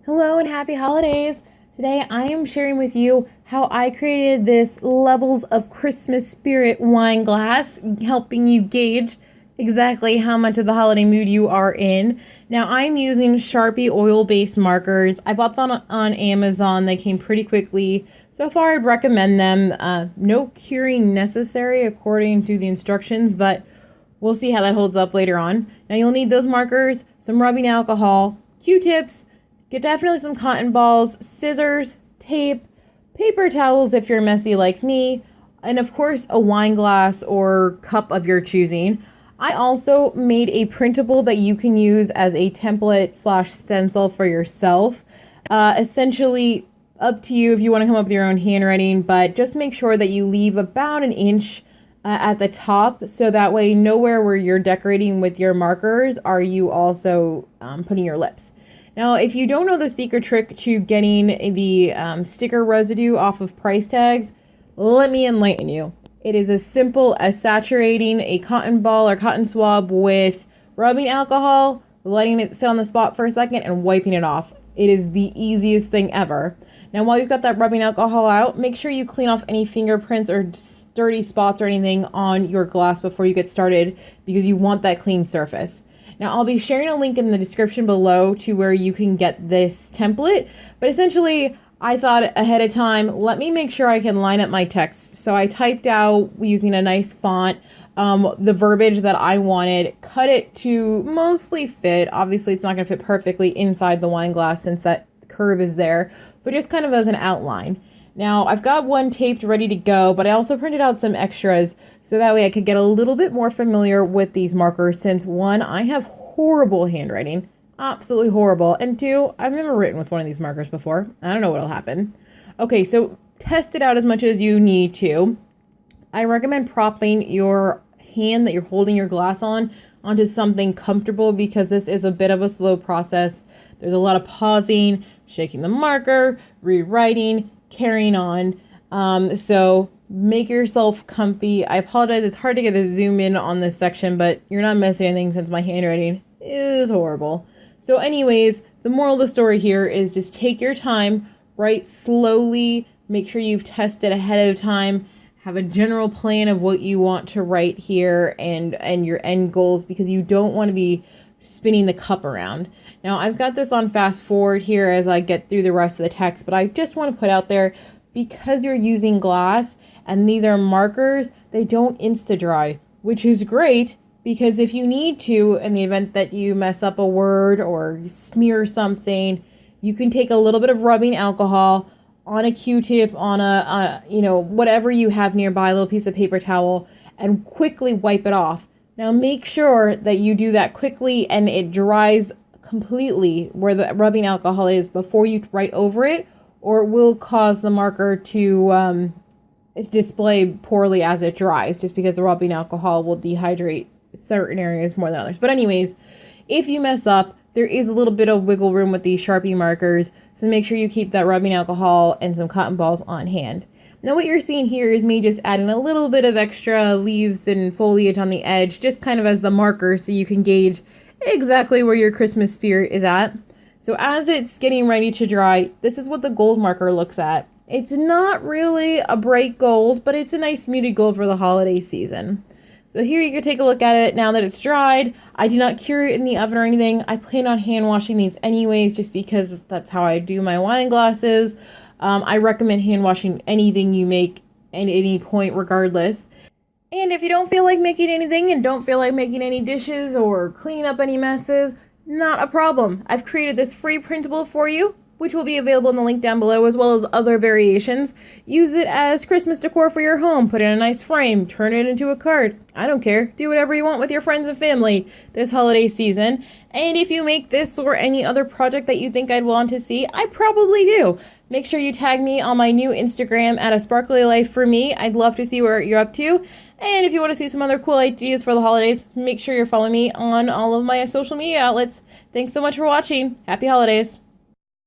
Hello and happy holidays! Today I am sharing with you how I created this Levels of Christmas Spirit wine glass, helping you gauge exactly how much of the holiday mood you are in. Now I'm using Sharpie oil-based markers. I bought them on Amazon. They came pretty quickly. So far I'd recommend them. No curing necessary according to the instructions, but we'll see how that holds up later on. Now you'll need those markers, some rubbing alcohol, Q-tips, get definitely some cotton balls, scissors, tape, paper towels if you're messy like me, and of course a wine glass or cup of your choosing. I also made a printable that you can use as a template / stencil for yourself. Essentially up to you if you want to come up with your own handwriting, but just make sure that you leave about an inch at the top, so that way nowhere where you're decorating with your markers are you also putting your lips. Now, if you don't know the secret trick to getting the sticker residue off of price tags, let me enlighten you. It is as simple as saturating a cotton ball or cotton swab with rubbing alcohol, letting it sit on the spot for a second, and wiping it off. It is the easiest thing ever. Now, while you've got that rubbing alcohol out, make sure you clean off any fingerprints or dirty spots or anything on your glass before you get started, because you want that clean surface. Now, I'll be sharing a link in the description below to where you can get this template, but essentially, I thought ahead of time, let me make sure I can line up my text. So I typed out, using a nice font, the verbiage that I wanted, cut it to mostly fit. Obviously, it's not going to fit perfectly inside the wine glass since that curve is there, but just kind of as an outline. Now, I've got one taped ready to go, but I also printed out some extras so that way I could get a little bit more familiar with these markers, since one, I have horrible handwriting, absolutely horrible, and two, I've never written with one of these markers before. I don't know what'll happen. Okay, so test it out as much as you need to. I recommend propping your hand that you're holding your glass on onto something comfortable, because this is a bit of a slow process. There's a lot of pausing, shaking the marker, rewriting, carrying on. So make yourself comfy. I apologize, it's hard to get a zoom in on this section, but you're not missing anything since my handwriting is horrible. So anyways, the moral of the story here is just take your time, write slowly, make sure you've tested ahead of time, have a general plan of what you want to write here and your end goals, because you don't want to be spinning the cup around. Now, I've got this on fast forward here as I get through the rest of the text, but I just want to put out there, because you're using glass and these are markers, they don't insta-dry, which is great, because if you need to, in the event that you mess up a word or you smear something, you can take a little bit of rubbing alcohol on a Q-tip, on a whatever you have nearby, a little piece of paper towel, and quickly wipe it off. Now, make sure that you do that quickly and it dries completely where the rubbing alcohol is before you write over it, or it will cause the marker to display poorly as it dries, just because the rubbing alcohol will dehydrate certain areas more than others. But anyways, if you mess up, there is a little bit of wiggle room with these Sharpie markers, so make sure you keep that rubbing alcohol and some cotton balls on hand. Now, what you're seeing here is me just adding a little bit of extra leaves and foliage on the edge, just kind of as the marker, so you can gauge exactly where your Christmas spirit is at. So as it's getting ready to dry, this is what the gold marker looks at. It's not really a bright gold, but it's a nice muted gold for the holiday season. So here you can take a look at it now that it's dried. I did not cure it in the oven or anything. I plan on hand washing these anyways, just because that's how I do my wine glasses. I recommend hand washing anything you make at any point regardless. And if you don't feel like making anything and don't feel like making any dishes or cleaning up any messes, not a problem. I've created this free printable for you, which will be available in the link down below, as well as other variations. Use it as Christmas decor for your home. Put it in a nice frame. Turn it into a card. I don't care. Do whatever you want with your friends and family this holiday season. And if you make this or any other project that you think I'd want to see, I probably do. Make sure you tag me on my new Instagram at @asparklylife4me. I'd love to see what you're up to. And if you want to see some other cool ideas for the holidays, make sure you're following me on all of my social media outlets. Thanks so much for watching. Happy holidays.